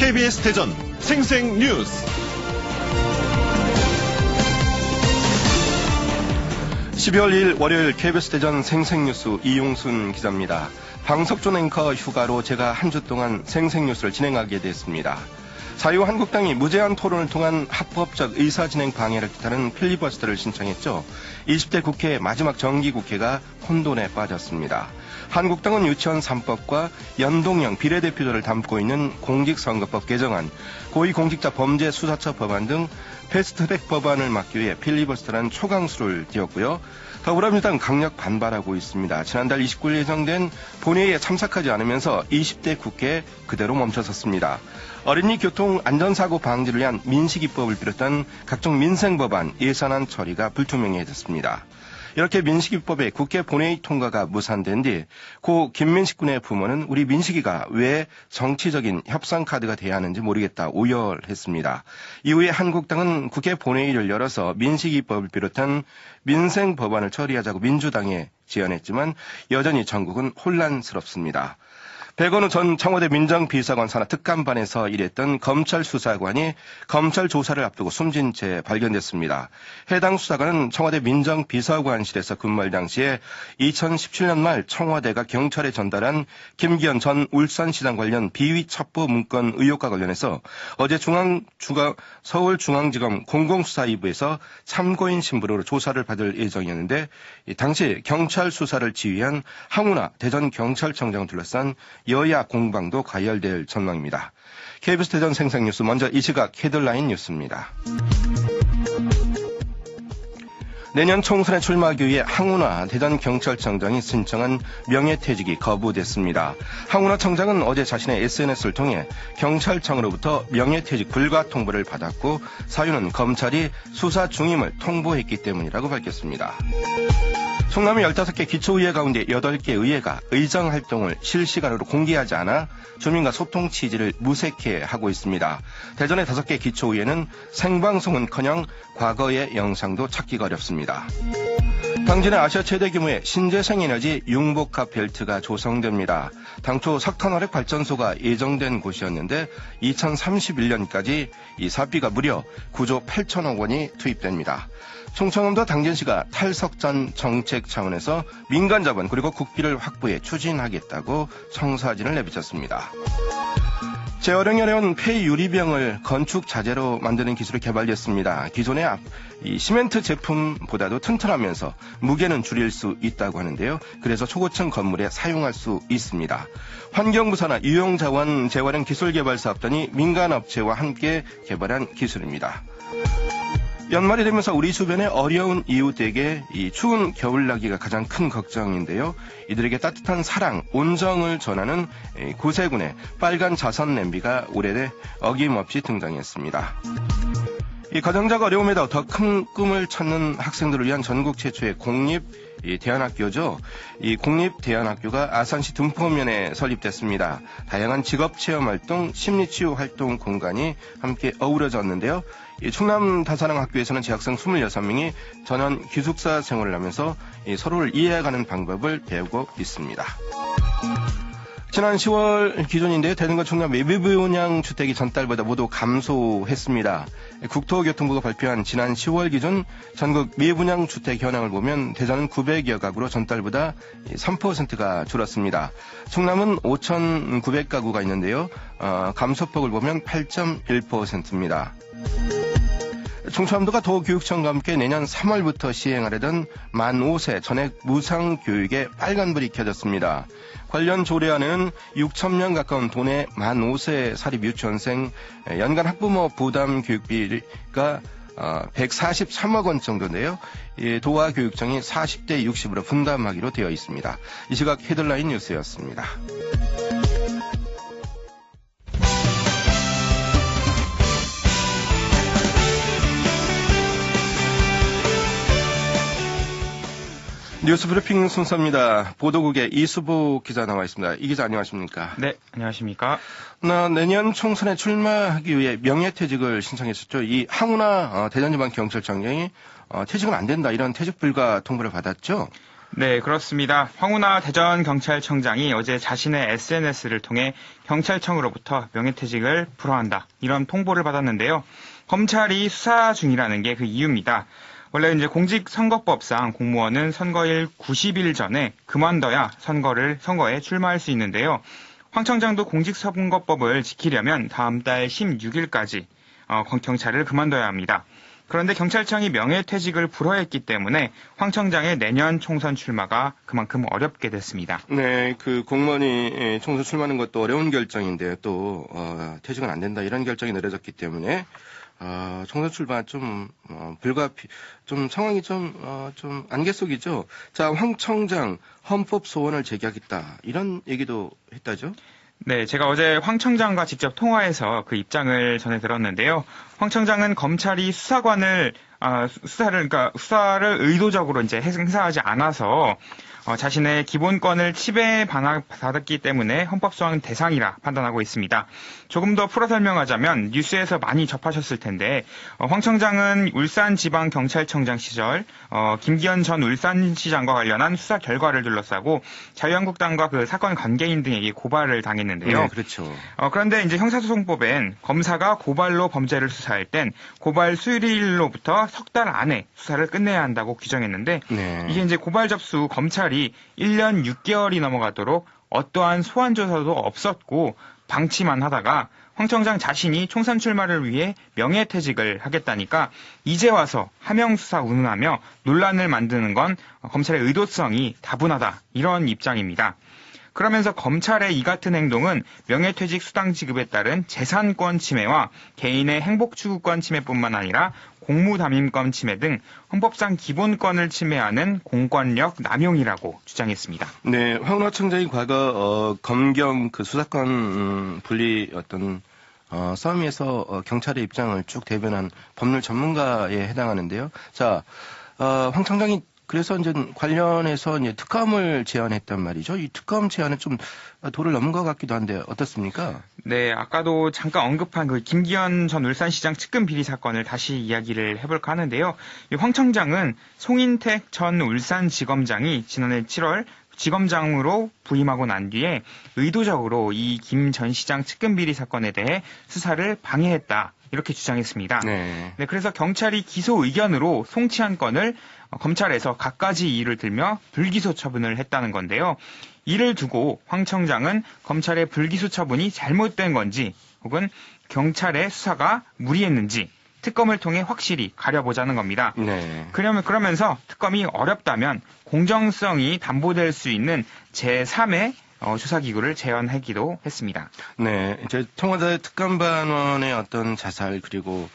KBS 대전 생생뉴스. 12월 2일 월요일 KBS 대전 생생뉴스 이용순 기자입니다. 방석준 앵커 휴가로 제가 한 주 동안 생생뉴스를 진행하게 됐습니다. 자유한국당이 무제한 토론을 통한 합법적 의사진행 방해를 뜻하는 필리버스터를 신청했죠. 20대 국회 마지막 정기국회가 혼돈에 빠졌습니다. 한국당은 유치원 3법과 연동형 비례대표제를 담고 있는 공직선거법 개정안, 고위공직자 범죄수사처 법안 등 패스트트랙 법안을 막기 위해 필리버스터라는 초강수를 띄웠고요. 더불어민주당 강력 반발하고 있습니다. 지난달 29일 예정된 본회의에 참석하지 않으면서 20대 국회에 그대로 멈춰섰습니다. 어린이 교통 안전사고 방지를 위한 민식이법을 비롯한 각종 민생법안, 예산안 처리가 불투명해졌습니다. 이렇게 민식이법의 국회 본회의 통과가 무산된 뒤 고 김민식 군의 부모는 우리 민식이가 왜 정치적인 협상 카드가 돼야 하는지 모르겠다 오열했습니다. 이후에 한국당은 국회 본회의를 열어서 민식이법을 비롯한 민생 법안을 처리하자고 민주당에 제안했지만 여전히 전국은 혼란스럽습니다. 백원우 전 청와대 민정비서관 산하 특감반에서 일했던 검찰 수사관이 검찰 조사를 앞두고 숨진 채 발견됐습니다. 해당 수사관은 청와대 민정비서관실에서 근무할 당시에 2017년 말 청와대가 경찰에 전달한 김기현 전 울산시장 관련 비위 첩보 문건 의혹과 관련해서 어제 서울중앙지검 공공수사2부에서 참고인 신분으로 조사를 받을 예정이었는데 당시 경찰 수사를 지휘한 항우나 대전경찰청장을 둘러싼 여야 공방도 가열될 전망입니다. KBS 대전 생생뉴스 먼저 이 시각 헤드라인 뉴스입니다. 내년 총선에 출마하기 위해 항우나 대전경찰청장이 신청한 명예퇴직이 거부됐습니다. 항우나 청장은 어제 자신의 SNS를 통해 경찰청으로부터 명예퇴직 불가 통보를 받았고 사유는 검찰이 수사 중임을 통보했기 때문이라고 밝혔습니다. 충남의 15개 기초의회 가운데 8개 의회가 의정활동을 실시간으로 공개하지 않아 주민과 소통 취지를 무색해 하고 있습니다. 대전의 5개 기초의회는 생방송은커녕 과거의 영상도 찾기가 어렵습니다. 당진의 아시아 최대 규모의 신재생에너지 융복합 벨트가 조성됩니다. 당초 석탄화력 발전소가 예정된 곳이었는데 2031년까지 이 사비가 무려 9조 8천억 원이 투입됩니다. 충청남도 당진시가 탈석탄 정책 차원에서 민간 자본 그리고 국비를 확보해 추진하겠다고 청사진을 내비쳤습니다. 재활용이 어려운 폐유리병을 건축 자재로 만드는 기술이 개발됐습니다. 기존의 이 시멘트 제품보다도 튼튼하면서 무게는 줄일 수 있다고 하는데요. 그래서 초고층 건물에 사용할 수 있습니다. 환경부사나 유용자원 재활용 기술개발사업단이 민간업체와 함께 개발한 기술입니다. 연말이 되면서 우리 주변의 어려운 이웃에게 이 추운 겨울나기가 가장 큰 걱정인데요. 이들에게 따뜻한 사랑, 온정을 전하는 구세군의 빨간 자선 냄비가 올해 어김없이 등장했습니다. 이 가정자가 어려움에도 더 큰 꿈을 찾는 학생들을 위한 전국 최초의 공립 대안학교죠. 이 공립대안학교가 아산시 등포면에 설립됐습니다. 다양한 직업체험활동, 심리치유활동 공간이 함께 어우러졌는데요. 충남 다사랑학교에서는 재학생 26명이 전원 기숙사 생활을 하면서 서로를 이해해가는 방법을 배우고 있습니다. 지난 10월 기준인데요. 대전과 충남 미분양 주택이 전달보다 모두 감소했습니다. 국토교통부가 발표한 지난 10월 기준 전국 미분양 주택 현황을 보면 대전은 900여 가구로 전달보다 3%가 줄었습니다. 충남은 5,900가구가 있는데요. 감소폭을 보면 8.1%입니다. 충청남도가 도교육청과 함께 내년 3월부터 시행하려던 만 5세 전액 무상교육에 빨간불이 켜졌습니다. 관련 조례안은 6,000명 가까운 도내 만 5세 사립 유치원생 연간 학부모 부담 교육비가 143억 원 정도인데요. 도와 교육청이 40대 60으로 분담하기로 되어 있습니다. 이 시각 헤드라인 뉴스였습니다. 뉴스 브리핑 순서입니다. 보도국의 이수보 기자 나와 있습니다. 이 기자 안녕하십니까? 네, 안녕하십니까? 내년 총선에 출마하기 위해 명예퇴직을 신청했었죠. 이 항우나 대전지방경찰청장이 퇴직은 안 된다 이런 퇴직 불가 통보를 받았죠? 네, 그렇습니다. 황운하 대전경찰청장이 어제 자신의 SNS를 통해 경찰청으로부터 명예퇴직을 불허한다. 이런 통보를 받았는데요. 검찰이 수사 중이라는 게 그 이유입니다. 원래 이제 공직선거법상 공무원은 선거일 90일 전에 그만둬야 선거에 출마할 수 있는데요. 황 청장도 공직선거법을 지키려면 다음 달 16일까지 경찰을 그만둬야 합니다. 그런데 경찰청이 명예퇴직을 불허했기 때문에 황 청장의 내년 총선 출마가 그만큼 어렵게 됐습니다. 네, 그 공무원이 총선 출마하는 것도 어려운 결정인데 또 퇴직은 안 된다 이런 결정이 내려졌기 때문에 총선 출마 좀 상황이 좀 안개 속이죠. 자, 황 청장 헌법 소원을 제기하겠다 이런 얘기도 했다죠. 네, 제가 어제 황 청장과 직접 통화해서 그 입장을 전해 들었는데요. 황 청장은 검찰이 수사를 의도적으로 이제 행사하지 않아서 자신의 기본권을 침해받았기 때문에 헌법소원 대상이라 판단하고 있습니다. 조금 더 풀어 설명하자면 뉴스에서 많이 접하셨을 텐데 황 청장은 울산지방경찰청장 시절 김기현 전 울산시장과 관련한 수사 결과를 둘러싸고 자유한국당과 그 사건 관계인 등에게 고발을 당했는데요. 네, 그렇죠. 그런데 이제 형사소송법엔 검사가 고발로 범죄를 수사할 땐 고발 수일로부터 석 달 안에 수사를 끝내야 한다고 규정했는데 네. 이게 이제 고발 접수 검찰이 1년 6개월이 넘어가도록 어떠한 소환 조사도 없었고 방치만 하다가 황 청장 자신이 총선 출마를 위해 명예퇴직을 하겠다니까 이제 와서 하명 수사 운운하며 논란을 만드는 건 검찰의 의도성이 다분하다 이런 입장입니다. 그러면서 검찰의 이 같은 행동은 명예퇴직 수당 지급에 따른 재산권 침해와 개인의 행복추구권 침해뿐만 아니라 공무담임권 침해 등 헌법상 기본권을 침해하는 공권력 남용이라고 주장했습니다. 네, 황운하 청장이 과거 검경 그 수사권 분리 싸움에서 경찰의 입장을 쭉 대변한 법률 전문가에 해당하는데요. 자, 황 청장이 그래서 이제 관련해서 이제 특검을 제안했단 말이죠. 이 특검 제안은 좀 도를 넘은 것 같기도 한데 어떻습니까? 네, 아까도 잠깐 언급한 그 김기현 전 울산시장 측근 비리 사건을 다시 이야기를 해볼까 하는데요. 이 황 청장은 송인택 전 울산지검장이 지난해 7월 지검장으로 부임하고 난 뒤에 의도적으로 이 김 전 시장 측근 비리 사건에 대해 수사를 방해했다. 이렇게 주장했습니다. 네. 네, 그래서 경찰이 기소 의견으로 송치한 건을 검찰에서 갖가지 이유를 들며 불기소 처분을 했다는 건데요. 이를 두고 황 청장은 검찰의 불기소 처분이 잘못된 건지 혹은 경찰의 수사가 무리했는지 특검을 통해 확실히 가려보자는 겁니다. 네. 그러면서 특검이 어렵다면 공정성이 담보될 수 있는 제3의 조사기구를 제안하기도 했습니다. 네, 이제 청와대 특감반원의 어떤 자살 그리고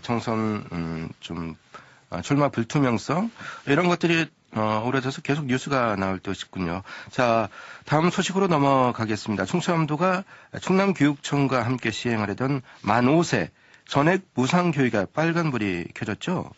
총선 출마 불투명성 이런 것들이 오래돼서 계속 뉴스가 나올 듯 싶군요. 자, 다음 소식으로 넘어가겠습니다. 충청남도가 충남교육청과 함께 시행하려던 만 5세 전액 무상교육에 빨간불이 켜졌죠?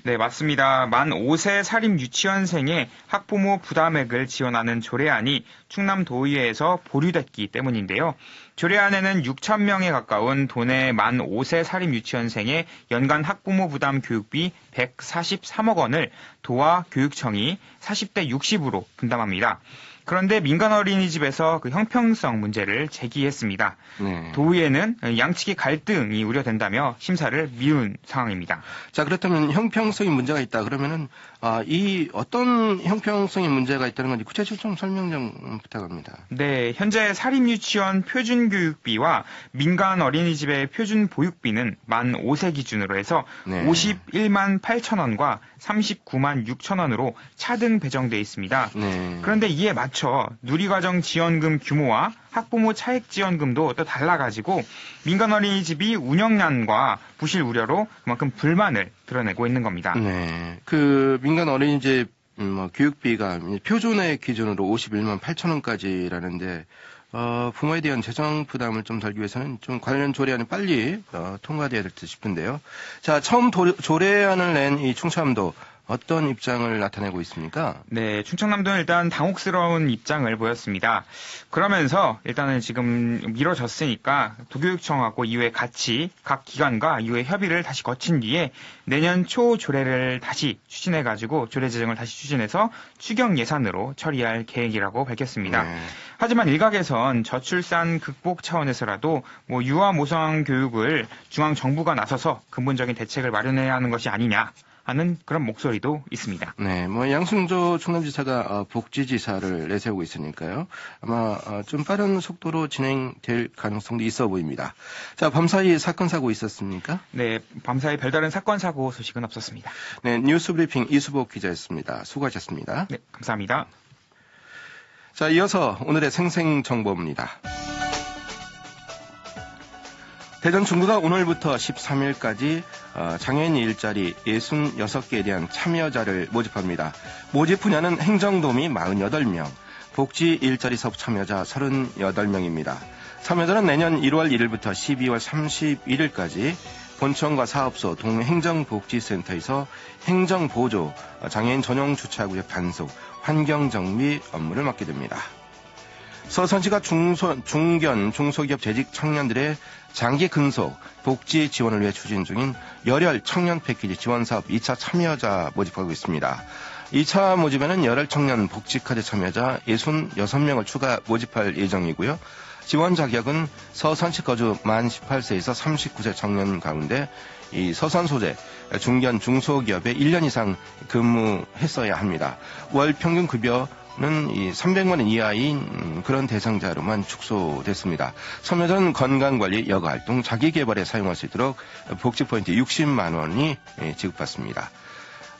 네, 맞습니다. 만 5세 사립 유치원생의 학부모 부담액을 지원하는 조례안이 충남도의회에서 보류됐기 때문인데요. 조례안에는 6,000명에 가까운 도내 만 5세 사립 유치원생의 연간 학부모 부담 교육비 143억 원을 도와 교육청이 40대 60으로 분담합니다. 그런데 민간 어린이집에서 그 형평성 문제를 제기했습니다. 네. 도의회는 양측의 갈등이 우려된다며 심사를 미룬 상황입니다. 자, 그렇다면 형평성이 문제가 있다. 그러면은 이 어떤 형평성이 문제가 있다는 건지 구체적으로 좀 설명 좀 부탁합니다. 네, 현재 사립유치원 표준교육비와 민간 어린이집의 표준보육비는 만 5세 기준으로 해서 네. 51만 8천 원과 39만 6천 원으로 차등 배정돼 있습니다. 네. 그런데 이에 맞춰 누리과정 지원금 규모와 학부모 차액 지원금도 또 달라가지고 민간 어린이집이 운영난과 부실 우려로 그만큼 불만을 드러내고 있는 겁니다. 네, 그 민간 어린이집 교육비가 표준의 기준으로 51만 8천 원까지라는데 부모에 대한 재정 부담을 좀 덜기 위해서는 좀 관련 조례안이 빨리 통과돼야 될 듯 싶은데요. 자, 처음 조례안을 낸 이 충청남도 어떤 입장을 나타내고 있습니까? 네, 충청남도는 일단 당혹스러운 입장을 보였습니다. 그러면서 일단은 지금 미뤄졌으니까 도교육청하고 이후에 같이 각 기관과 이후에 협의를 다시 거친 뒤에 내년 초 조례를 다시 추진해가지고 조례 제정을 다시 추진해서 추경 예산으로 처리할 계획이라고 밝혔습니다. 네. 하지만 일각에선 저출산 극복 차원에서라도 유아 모성 교육을 중앙 정부가 나서서 근본적인 대책을 마련해야 하는 것이 아니냐 하는 그런 목소리도 있습니다. 네, 양승조 충남지사가 복지지사를 내세우고 있으니까요. 아마 좀 빠른 속도로 진행될 가능성도 있어 보입니다. 자, 밤사이 사건 사고 있었습니까? 네, 밤사이 별다른 사건 사고 소식은 없었습니다. 네, 뉴스브리핑 이수복 기자였습니다. 수고하셨습니다. 네, 감사합니다. 자, 이어서 오늘의 생생정보입니다. 대전 중구가 오늘부터 13일까지 장애인 일자리 66개에 대한 참여자를 모집합니다. 모집 분야는 행정도우미 48명, 복지 일자리 사업 참여자 38명입니다. 참여자는 내년 1월 1일부터 12월 31일까지 본청과 사업소, 동행정복지센터에서 행정보조, 장애인 전용 주차구역 단속, 환경정비 업무를 맡게 됩니다. 서산시가 중견, 중소기업 재직 청년들의 장기 근속, 복지 지원을 위해 추진 중인 열혈 청년 패키지 지원 사업 2차 참여자 모집하고 있습니다. 2차 모집에는 열혈 청년 복지카드 참여자 66명을 추가 모집할 예정이고요. 지원 자격은 서산시 거주 만 18세에서 39세 청년 가운데 이 서산 소재 중견 중소기업에 1년 이상 근무했어야 합니다. 월 평균 급여는 300만 원 이하인 그런 대상자로만 축소됐습니다. 참여자는 건강관리, 여가활동, 자기개발에 사용할 수 있도록 복지포인트 60만 원이 지급받습니다.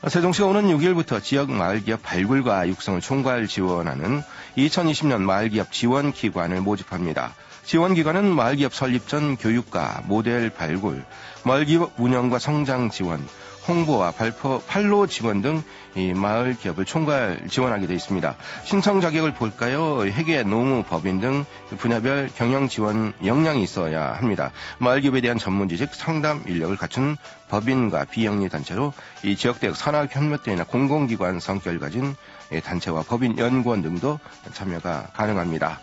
세종시가 오는 6일부터 지역 마을기업 발굴과 육성을 총괄 지원하는 2020년 마을기업 지원기관을 모집합니다. 지원기관은 마을기업 설립 전 교육과 모델 발굴, 마을기업 운영과 성장 지원, 홍보와 판로 지원 등 이 마을 기업을 총괄 지원하게 되어 있습니다. 신청 자격을 볼까요? 회계, 노무, 법인 등 분야별 경영 지원 역량이 있어야 합니다. 마을 기업에 대한 전문 지식, 상담 인력을 갖춘 법인과 비영리 단체로 이 지역대학 산학협력대회나 공공기관 성격을 가진 단체와 법인 연구원 등도 참여가 가능합니다.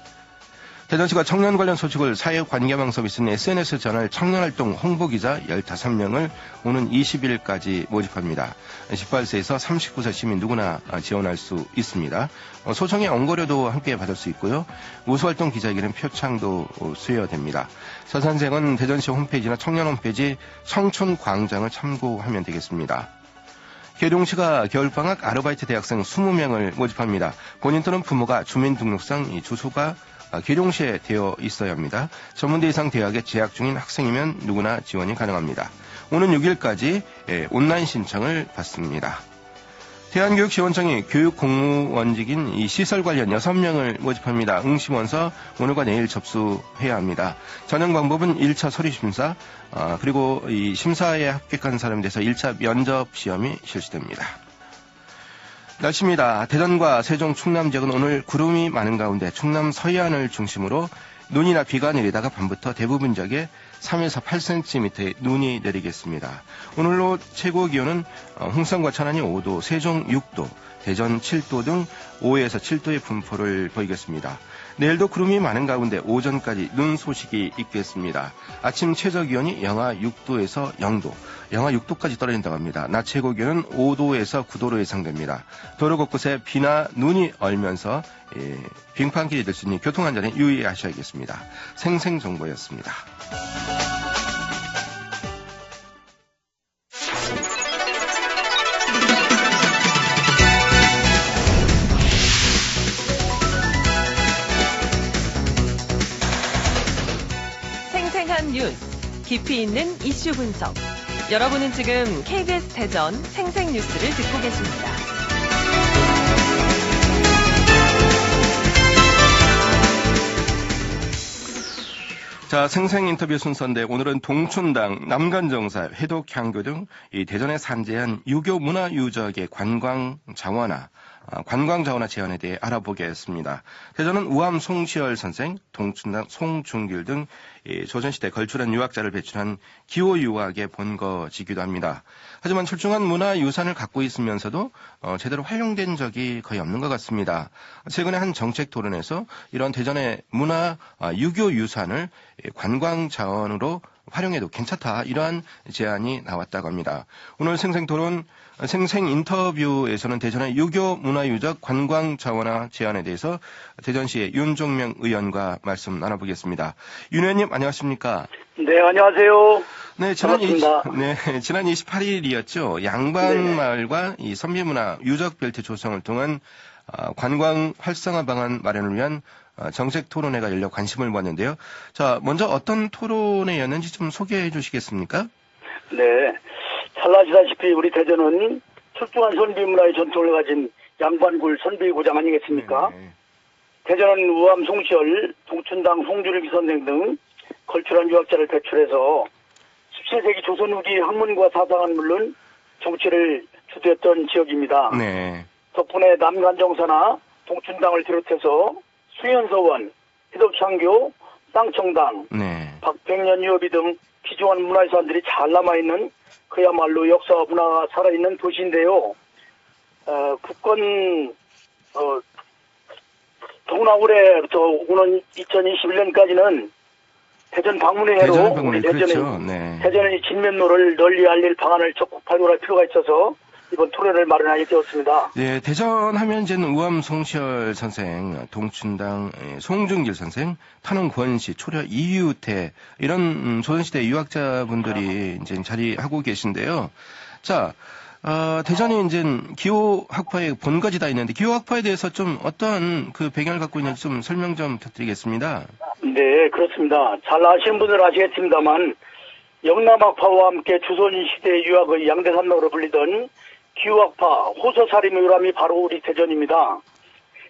대전시가 청년 관련 소식을 사회관계망 서비스인 SNS 전할 청년활동 홍보기자 15명을 오는 20일까지 모집합니다. 18세에서 39세 시민 누구나 지원할 수 있습니다. 소정의 언거료도 함께 받을 수 있고요. 우수활동 기자에게는 표창도 수여됩니다. 서산생은 대전시 홈페이지나 청년 홈페이지 청춘광장을 참고하면 되겠습니다. 계룡시가 겨울방학 아르바이트 대학생 20명을 모집합니다. 본인 또는 부모가 주민등록상 이 주소가 계룡시에 되어 있어야 합니다. 전문대 이상 대학에 재학 중인 학생이면 누구나 지원이 가능합니다. 오는 6일까지 온라인 신청을 받습니다. 대한교육지원청이 교육공무원직인 이 시설 관련 6명을 모집합니다. 응시원서 오늘과 내일 접수해야 합니다. 전형 방법은 1차 서류심사, 그리고 이 심사에 합격한 사람에 대해서 1차 면접 시험이 실시됩니다. 날씨입니다. 대전과 세종, 충남 지역은 오늘 구름이 많은 가운데 충남 서해안을 중심으로 눈이나 비가 내리다가 밤부터 대부분 지역에 3에서 8cm의 눈이 내리겠습니다. 오늘로 최고 기온은 홍성과 천안이 5도, 세종 6도, 대전 7도 등 5에서 7도의 분포를 보이겠습니다. 내일도 구름이 많은 가운데 오전까지 눈 소식이 있겠습니다. 아침 최저 기온이 영하 6도에서 0도, 영하 6도까지 떨어진다고 합니다. 낮 최고 기온은 5도에서 9도로 예상됩니다. 도로 곳곳에 비나 눈이 얼면서 빙판길이 될 수 있는 교통안전에 유의하셔야겠습니다. 생생정보였습니다. 생생한 뉴스, 깊이 있는 이슈 분석. 여러분은 지금 KBS 대전 생생뉴스를 듣고 계십니다. 자, 생생 인터뷰 순서인데 오늘은 동춘당, 남간정사, 회독향교 등 이 대전에 산재한 유교 문화 유적의 관광 장화나 관광자원화 제안에 대해 알아보겠습니다. 대전은 우암 송시열 선생, 동춘당 송중길 등 조선시대 걸출한 유학자를 배출한 기호유학의 본거지기도 합니다. 하지만 출중한 문화유산을 갖고 있으면서도 제대로 활용된 적이 거의 없는 것 같습니다. 최근에 한 정책 토론에서 이런 대전의 문화 유교 유산을 관광자원으로 활용해도 괜찮다, 이러한 제안이 나왔다고 합니다. 오늘 생생토론 생생 인터뷰에서는 대전의 유교 문화유적 관광자원화 제안에 대해서 대전시의 윤종명 의원과 말씀 나눠보겠습니다. 윤 의원님 안녕하십니까? 네, 안녕하세요. 네, 지난 28일이었죠. 양반마을과 이 선비문화 유적벨트 조성을 통한 관광 활성화 방안 마련을 위한 정책 토론회가 열려 관심을 모았는데요. 자, 먼저 어떤 토론회였는지 좀 소개해 주시겠습니까? 네, 잘 아시다시피 우리 대전은 출중한 선비문화의 전통을 가진 양반굴 선비고장 아니겠습니까? 네. 대전은 우암 송시열, 동춘당 송준일 선생 등 걸출한 유학자를 배출해서 17세기 조선 후기 학문과 사상은 물론 정치를 주도했던 지역입니다. 네. 덕분에 남간정사나 동춘당을 비롯해서 수연서원, 희덕창교, 쌍청당, 네. 박백년 유업이 등 귀중한 문화유산들이 잘 남아있는 그야말로 역사와 문화가 살아있는 도시인데요. 국권 동남올해부터 오는 2021년까지는 대전 방문의 해로 대전 방문회, 우리 대전의 그렇죠. 네. 대전의 진면로를 널리 알릴 방안을 적극 발굴할 필요가 있어서 이번 토론을 마련하게 되었습니다. 네, 대전 하면 이제는 우암 송시열 선생, 동춘당 송중길 선생, 탄원 권씨, 초려 이유태 이런 조선시대 유학자분들이 이제 자리하고 계신데요. 자, 대전이 이제 기호 학파의 본거지 다 있는데 기호 학파에 대해서 좀 어떠한 그 배경을 갖고 있는지 좀 설명 좀 부탁드리겠습니다. 네, 그렇습니다. 잘 아시는 분들은 아시겠습니다만 영남학파와 함께 조선시대 유학의 양대산맥으로 불리던 기후학파, 호서사림의 유람이 바로 우리 대전입니다.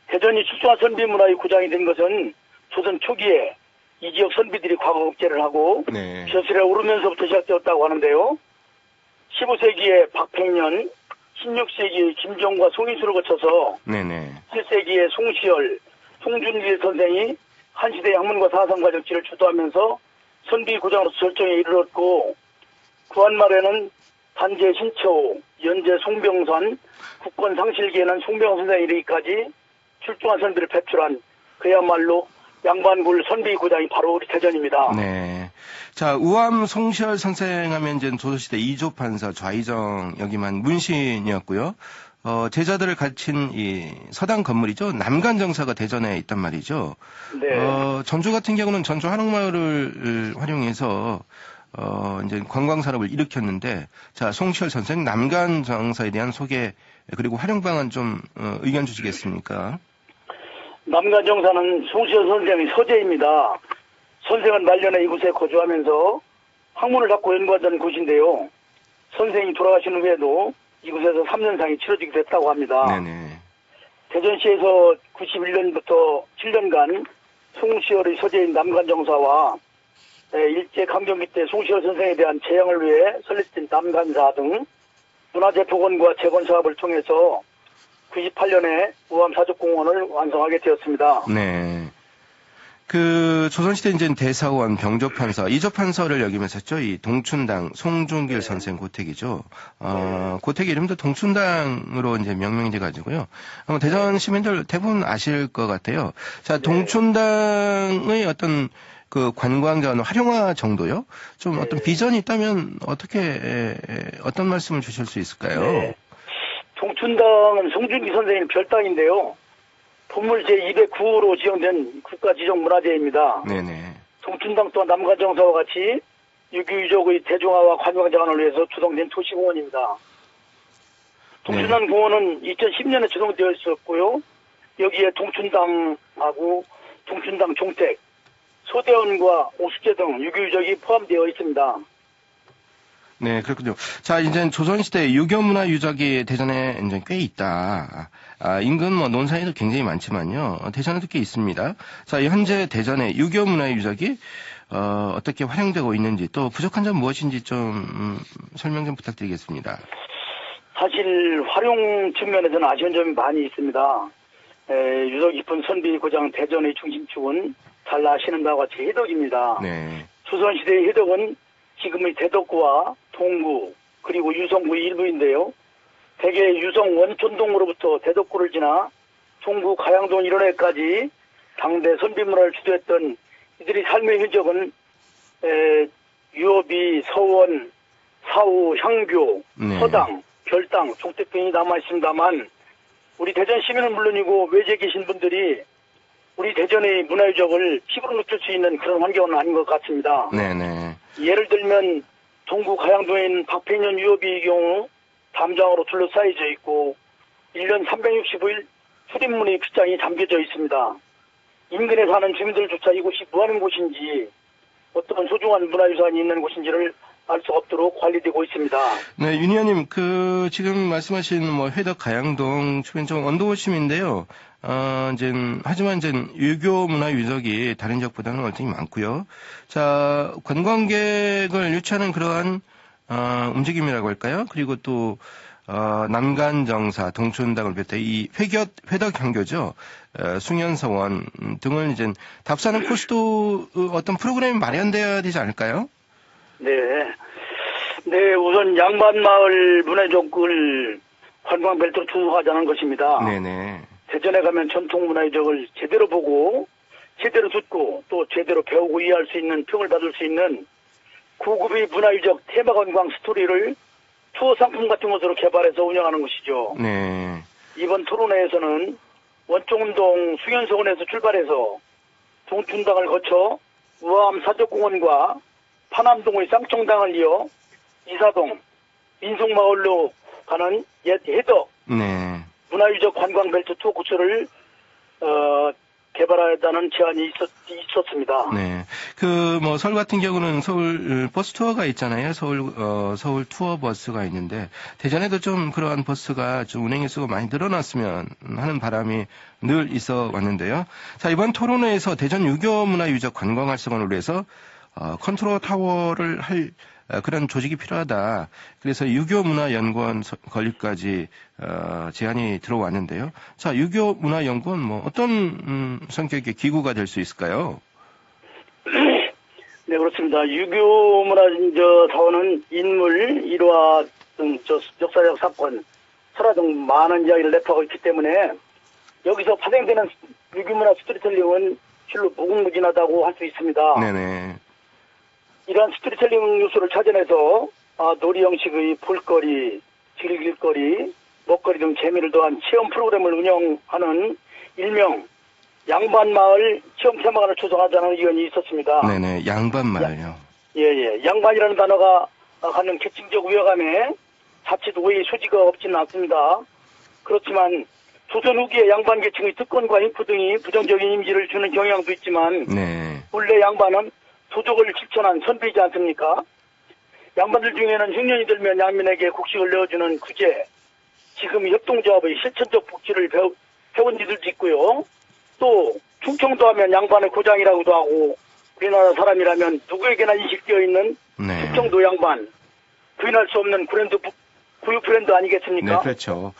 대전이 출중한 선비문화의 구장이 된 것은 조선 초기에 이 지역 선비들이 과거 국제를 하고 네. 벼슬에 오르면서부터 시작되었다고 하는데요. 15세기에 박백년, 16세기에 김정과 송인수를 거쳐서 네네. 7세기에 송시열, 송준길 선생이 한시대의 학문과 사상과 정치를 주도하면서 선비 구장으로서 절정에 이르렀고 구한 말에는 단제 신초, 연제 송병선, 국권 상실기에는 송병선 선생에 이르기까지 출중한 선비를 배출한 그야말로 양반굴 선비 구장이 바로 우리 대전입니다. 네. 자, 우암 송시열 선생 하면 이제 조선시대 이조 판사 좌이정 여기만 문신이었고요. 제자들을 가르친 이 서당 건물이죠. 남간정사가 대전에 있단 말이죠. 네. 전주 같은 경우는 전주 한옥마을을 활용해서 이제 관광 산업을 일으켰는데, 자, 송시열 선생 남간정사에 대한 소개 그리고 활용 방안 좀 의견 주시겠습니까? 남간정사는 송시열 선생의 서재입니다. 선생은 말년에 이곳에 거주하면서 학문을 갖고 연구하던 곳인데요. 선생이 돌아가신 후에도 이곳에서 3년상이 치러지기도 했다고 합니다. 네네. 대전시에서 91년부터 7년간 송시열의 서재인 남간정사와 일제강점기 때 송시열 선생에 대한 재앙을 위해 설립된 남간사 등 문화재 복원과 재건 사업을 통해서 98년에 우암 사족공원을 완성하게 되었습니다. 네. 그 조선시대 이제 대사원, 병조판서, 이조판서를 역임해서 했죠. 이 동춘당 송중길 선생 고택이죠. 고택 이름도 동춘당으로 이제 명명이 돼가지고요. 대전 시민들 대부분 아실 것 같아요. 자, 동춘당의 어떤 그 관광자원 활용화 정도요. 좀 어떤 비전이 있다면 어떤 말씀을 주실 수 있을까요? 네. 동춘당은 송중길 선생님 별당인데요. 본물 제209호로 지정된 국가지정문화재입니다. 네네. 동춘당 또한 남간정사와 같이 유교유적의 대중화와 관광자원을 위해서 조성된 도시공원입니다. 동춘당 공원은 2010년에 조성되어 있었고요. 여기에 동춘당하고 동춘당 종택, 소대원과 오숙제 등 유교유적이 포함되어 있습니다. 네, 그렇군요. 자, 이제 조선시대 유교문화 유적이 대전에 이제 꽤 있다. 인근 논산에도 굉장히 많지만요. 대전에도 꽤 있습니다. 자, 현재 대전의 유교문화 유적이 어떻게 활용되고 있는지 또 부족한 점 무엇인지 좀 설명 좀 부탁드리겠습니다. 사실 활용 측면에서는 아쉬운 점이 많이 있습니다. 유서 깊은 선비고장 대전의 중심축은 잘 아시는 바와 같이 해덕입니다. 네. 조선시대의 해덕은 지금의 대덕구와 동구 그리고 유성구의 일부인데요. 대개 유성 원촌동으로부터 대덕구를 지나 종구 가양동 일원에까지 당대 선비문화를 주도했던 이들의 삶의 흔적은 유업이 서원, 사우, 향교, 네. 서당, 별당, 종택 등이 남아있습니다만 우리 대전 시민은 물론이고 외지에 계신 분들이 우리 대전의 문화유적을 피부로 느낄 수 있는 그런 환경은 아닌 것 같습니다. 네네. 예를 들면 동구 가양동에 있는 박팽년 유업이의 경우 담장으로 둘러싸여져 있고 1년 365일 출입문의 빗장이 잠겨져 있습니다. 인근에 사는 주민들조차 이곳이 뭐하는 곳인지 어떤 소중한 문화유산이 있는 곳인지를 알 수 없도록 관리되고 있습니다. 네, 윤 의원님, 지금 말씀하신 회덕 가양동 주변 좀 언더워심인데요. 하지만 유교 문화 유적이 다른 지역보다는 월등히 많고요. 자, 관광객을 유치하는 그러한, 움직임이라고 할까요? 그리고 또, 남간정사, 동춘당을 비롯해 이 회덕 향교죠. 숭연서원 등을 답사하는 코스도 어떤 프로그램이 마련돼야 되지 않을까요? 네. 네, 우선 양반마을 문화유적을 관광벨트로 추구하자는 것입니다. 네네. 대전에 가면 전통 문화유적을 제대로 보고, 제대로 듣고, 또 제대로 배우고 이해할 수 있는 평을 받을 수 있는 고급의 문화유적 테마관광 스토리를 투어 상품 같은 것으로 개발해서 운영하는 것이죠. 네. 이번 토론회에서는 원종동 숭연서원에서 출발해서 동춘당을 거쳐 우암 사적공원과 파남동의 쌍청당을 이어 이사동, 민속마을로 가는 옛 해덕 네. 문화유적 관광벨트 투어 코스를 개발하자는 제안이 있었습니다. 네. 서울 같은 경우는 서울 버스 투어가 있잖아요. 서울 투어 버스가 있는데, 대전에도 좀 그러한 버스가 좀 운행 횟수가 많이 늘어났으면 하는 바람이 늘 있어 왔는데요. 자, 이번 토론회에서 대전 유교 문화유적 관광 활성화를 위해서, 컨트롤 타워를 할 그런 조직이 필요하다. 그래서 유교문화연구원 건립까지 제안이 들어왔는데요. 자, 유교문화연구원 어떤 성격의 기구가 될 수 있을까요? 네, 그렇습니다. 유교문화사원은 인물, 일화 등 역사적 사건, 설화 등 많은 이야기를 내포하고 있기 때문에 여기서 파생되는 유교문화 스토리텔링은 실로 무궁무진하다고 할 수 있습니다. 네네. 이러한 스토리텔링 요소를 찾아내서 놀이 형식의 볼거리, 즐길거리, 먹거리 등 재미를 더한 체험 프로그램을 운영하는 일명 양반마을 체험 테마관을 조성하자는 의견이 있었습니다. 네네, 양반마을요. 예. 양반이라는 단어가 갖는 계층적 위화감에 자칫 오해의 소지가 없지는 않습니다. 그렇지만 조선 후기의 양반 계층의 특권과 횡포 등이 부정적인 이미지를 주는 경향도 있지만 네. 본래 양반은 도덕을 실천한 선비이지 않습니까? 양반들 중에는 흉년이 들면 양민에게 곡식을 내어주는 구제, 지금 협동조합의 실천적 복지를 배운 이들도 있고요. 또 충청도 하면 양반의 고장이라고도 하고 우리나라 사람이라면 누구에게나 인식되어 있는 네. 충청도 양반, 부인할 수 없는 구육 브랜드 아니겠습니까? 네, 그렇죠.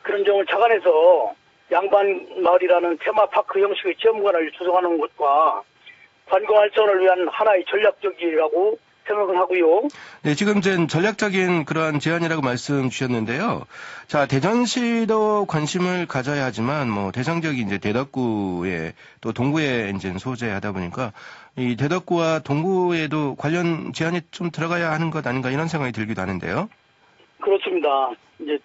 그런 점을 착안해서 양반 마을이라는 테마파크 형식의 체험관을 조성하는 것과 관광 활성화를 위한 하나의 전략적이라고 생각을 하고요. 네, 지금 전략적인 그러한 제안이라고 말씀 주셨는데요. 자, 대전시도 관심을 가져야 하지만, 대상적인 대덕구에 또 동구에 소재하다 보니까 이 대덕구와 동구에도 관련 제안이 좀 들어가야 하는 것 아닌가 이런 생각이 들기도 하는데요. 그렇습니다. 이제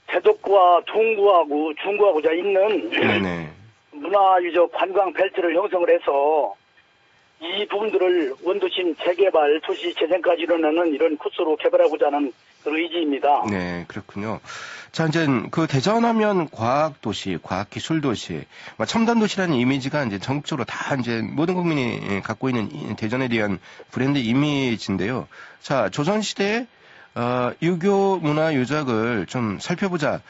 대덕구와 동구하고 중구하고 있는 네네. 문화유적 관광 벨트를 형성을 해서 이 부분들을 원도심 재개발, 도시 재생까지 이뤄내는 이런 코스로 개발하고자 하는 그 의지입니다. 네, 그렇군요. 자, 대전하면 과학도시, 과학기술도시, 첨단도시라는 이미지가 전국적으로 다 모든 국민이 갖고 있는 대전에 대한 브랜드 이미지인데요. 자, 조선시대에 유교 문화 유적을 좀 살펴보자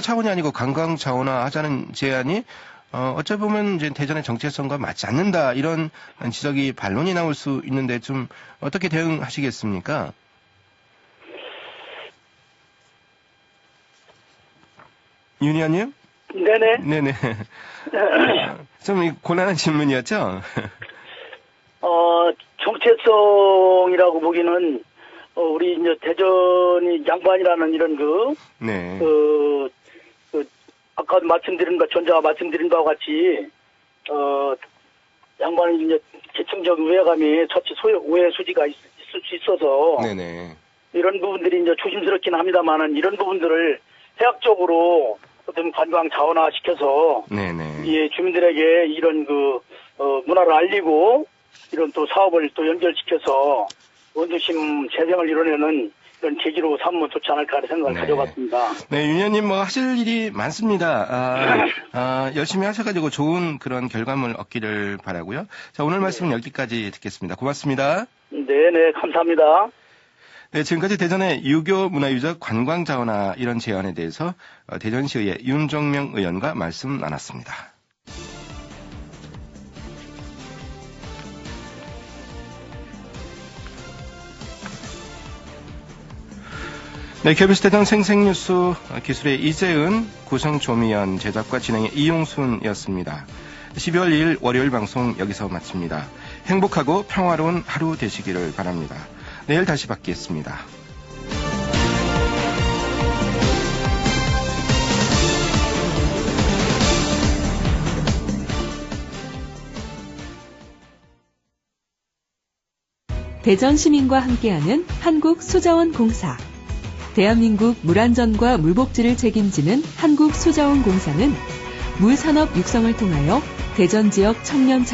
차원이 아니고 관광 차원화 하자는 제안이 어찌 보면 대전의 정체성과 맞지 않는다 이런 지적이 반론이 나올 수 있는데 좀 어떻게 대응하시겠습니까? 윤 의원님? 네네. 네네. 좀 곤란한 질문이었죠? 정체성이라고 보기는, 우리 이제 대전이 양반이라는 이런 네. 아까 전자가 말씀드린 바와 같이, 양반이 이제 계층적 우애감이 처치 오해 소지가 있을 수 있어서, 네네. 이런 부분들이 이제 조심스럽긴 합니다만은 이런 부분들을 해학적으로 어떤 관광 자원화 시켜서, 네네. 예, 주민들에게 이런 문화를 알리고, 이런 또 사업을 또 연결시켜서 원도심 재생을 이뤄내는 이런 계기로 삼으면 좋지 않을까 하는 생각을 네. 가져봤습니다. 네, 윤 의원님 하실 일이 많습니다. 열심히 하셔가지고 좋은 그런 결과물 얻기를 바라고요. 자, 오늘 말씀은 여기까지 듣겠습니다. 고맙습니다. 네네, 감사합니다. 네, 지금까지 대전의 유교 문화유적 관광 자원화 이런 제안에 대해서 대전시의회 윤종명 의원과 말씀 나눴습니다. 네, KBS 대전 생생뉴스 기술의 이재은, 구성 조미연, 제작과 진행의 이용순이었습니다. 12월 2일 월요일 방송 여기서 마칩니다. 행복하고 평화로운 하루 되시기를 바랍니다. 내일 다시 뵙겠습니다. 대전 시민과 함께하는 한국수자원공사. 대한민국 물안전과 물복지를 책임지는 한국수자원공사는 물산업 육성을 통하여 대전 지역 청년